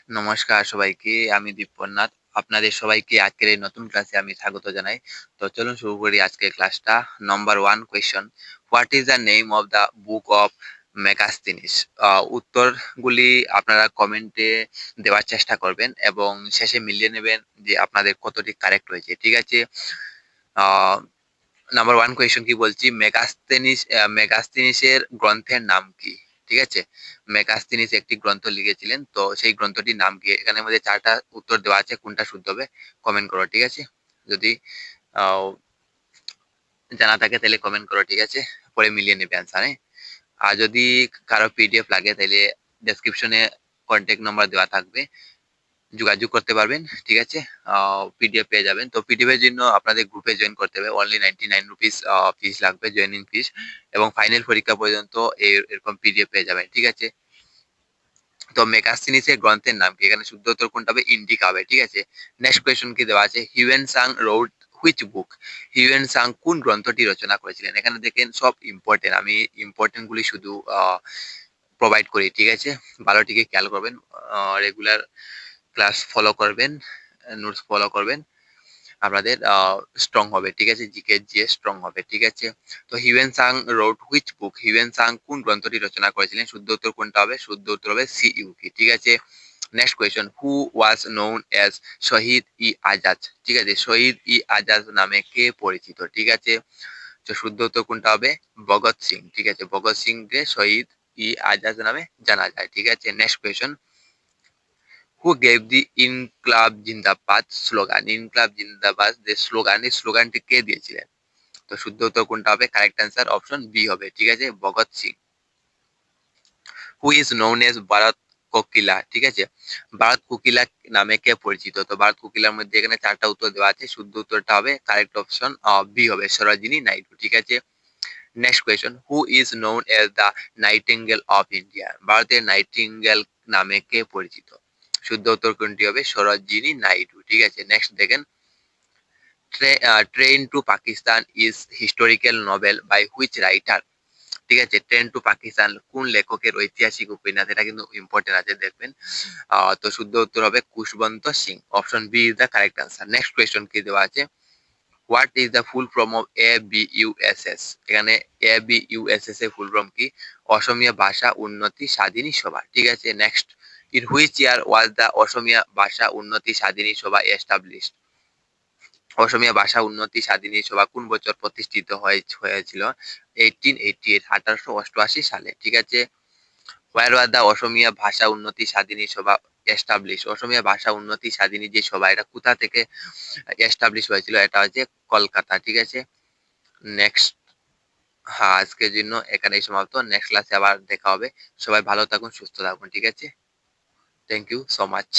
নমস্কার সবাইকে, আমি দীপনাথ। আপনাদের সবাইকে আজকের এই নতুন ক্লাসে আমি স্বাগত জানাই। তো চলুন শুরু করি আজকের ক্লাসটা। Number 1 question, what is the name of the book of Megasthenes? উত্তরগুলি আপনারা কমেন্টে দেওয়ার চেষ্টা করবেন এবং শেষে মিলিয়ে নেবেন যে আপনাদের কতটি কারেক্ট হয়েছে। ঠিক আছে? আহ নাম্বার 1 কোয়েশ্চন কি বলছি, মেগাস্তিনিসের গ্রন্থের নাম কি? ঠিক আছে, মেগাস্তিনিস একটি গ্রন্থ লিখেছিলেন, তো সেই গ্রন্থটির নাম কি? এখানে মধ্যে 4টা উত্তর দেওয়া আছে, কোনটা শুদ্ধ হবে কমেন্ট করো। ঠিক আছে, যদি আহ, জানা থাকে তাহলে কমেন্ট করো। ঠিক আছে, পরে মিলিয়ে নেবে অ্যান্সার। আর যদি কারো পিডিএফ লাগে তাহলে ডেসক্রিপশনে কন্ট্যাক্ট নাম্বার দেওয়া থাকবে, যোগাযোগ করতে পারবেন। ঠিক আছে, পিডিএফ পেয়ে যাবেন। তো পিডিএফ এর জন্য আপনাদের গ্রুপে জয়েন করতে হবে, অনলি 99 রুপিস ফিস লাগবে, জয়েনিং ফিস, এবং ফাইনাল পরীক্ষা পর্যন্ত এরকম পিডিএফ পেয়ে যাবেন। ঠিক আছে, তো মেগাস্তিনিসের গ্রন্থের নাম কি? এখানে শুদ্ধ উত্তর কোনটা হবে? ইন্ডিকা হবে। ঠিক আছে, নেক্সট কোয়েশ্চন কি দেওয়া আছে, Hiuen Tsang wrote which book? Hiuen Tsang কোন গ্রন্থটি রচনা করেছিলেন? এখানে দেখেন সব ইম্পর্টেন্ট, আমি ইম্পর্টেন্ট গুলি শুধু প্রোভাইড করি। ঠিক আছে, ভালোটিকে খেয়াল করবেন, রেগুলার ক্লাস ফলো করবেন, নোটস ফলো করবেন, আপনাদের স্ট্রং হবে। ঠিক আছে, জিকে জিএস স্ট্রং হবে। ঠিক আছে, তো Hiuen Tsang wrote which book? Hiuen Tsang কোন গ্রন্থটি রচনা করেছিলেন? শুদ্ধ উত্তর কোনটা হবে? শুদ্ধ উত্তর হবে সি ইউকি। ঠিক আছে, next question, who was known as Shaheed e Azad? ঠিক আছে, শহীদ ই আজাদ নামে কে পরিচিত? ঠিক আছে, তো শুদ্ধ উত্তর কোনটা হবে? ভগৎ সিং। ঠিক আছে, ভগৎ সিং কে শহীদ ই আজাদ নামে জানা যায়। ঠিক আছে, নেক্সট কোয়েশ্চন, হু গেভ দি ইনকলাব জিন্দাবাদ স্লোগান? ইনকলাব জিন্দাবাদ যে স্লোগান, এই স্লোগানটি কে দিয়েছিলেন? তো শুদ্ধ উত্তর কোনটা হবে? কারেক্ট অ্যান্সার অপশন বি হবে। ঠিক আছে, Bhagat Singh. Who is known as Bharat কোকিলা? ঠিক আছে, ভারত কোকিলা নামে কে পরিচিত? তো ভারত কোকিলার মধ্যে এখানে 4টা উত্তর দেওয়া আছে, শুদ্ধ উত্তরটা হবে কারেক্ট অপশন বি হবে, সরোজিনী নাইডু। ঠিক আছে, next question, who is known as the nightingale of India? ভারতের নাইটিঙ্গেল নামে কে পরিচিত? শুদ্ধ উত্তর কোনটি হবে? সরোজিনী নাইডু। ঠিক আছে, নেক্সট দেখেন, train to Pakistan is historical novel by which writer? ঠিক আছে, ট্রেন টু পাকিস্তান কোন লেখকের ঐতিহাসিক উপন্যাস? এটা কিন্তু ইম্পর্টেন্ট আছে, দেখবেন। তো শুদ্ধ উত্তর হবে Khushwant Singh, option B is the correct answer. Next question কি দেওয়া আছে, what is the full form of ABUSS? এখানে ABUSS এর ফুল ফর্ম কি? অসমীয়া ভাষা উন্নতি স্বাধীনী সভা। ঠিক আছে, next, in which year was the Asamiya Bhasha Unnati স্বাধীনী সভা এস্টাবলিশড? অসমীয়া ভাষা উন্নতি স্বাধীনী সভা কোন বছর প্রতিষ্ঠিত হয়েছিল? 1888, 1888 সালে। ঠিক আছে, ওয়ার ওয়ার দা অসমীয়া ভাষা উন্নতি স্বাধীনী সভা এস্টাবলিশ? অসমীয়া ভাষা উন্নতি স্বাধীনী যে সভা, এটা কোথা থেকে এস্টাবলিশ হয়েছিল? এটা হচ্ছে কলকাতা। ঠিক আছে, নেক্সট, হ্যাঁ আজকের জন্য এখানেই সমাপ্ত, নেক্সট ক্লাসে আবার দেখা হবে। সবাই ভালো থাকুন, সুস্থ থাকুন। ঠিক আছে, থ্যাংক ইউ সো মাচ।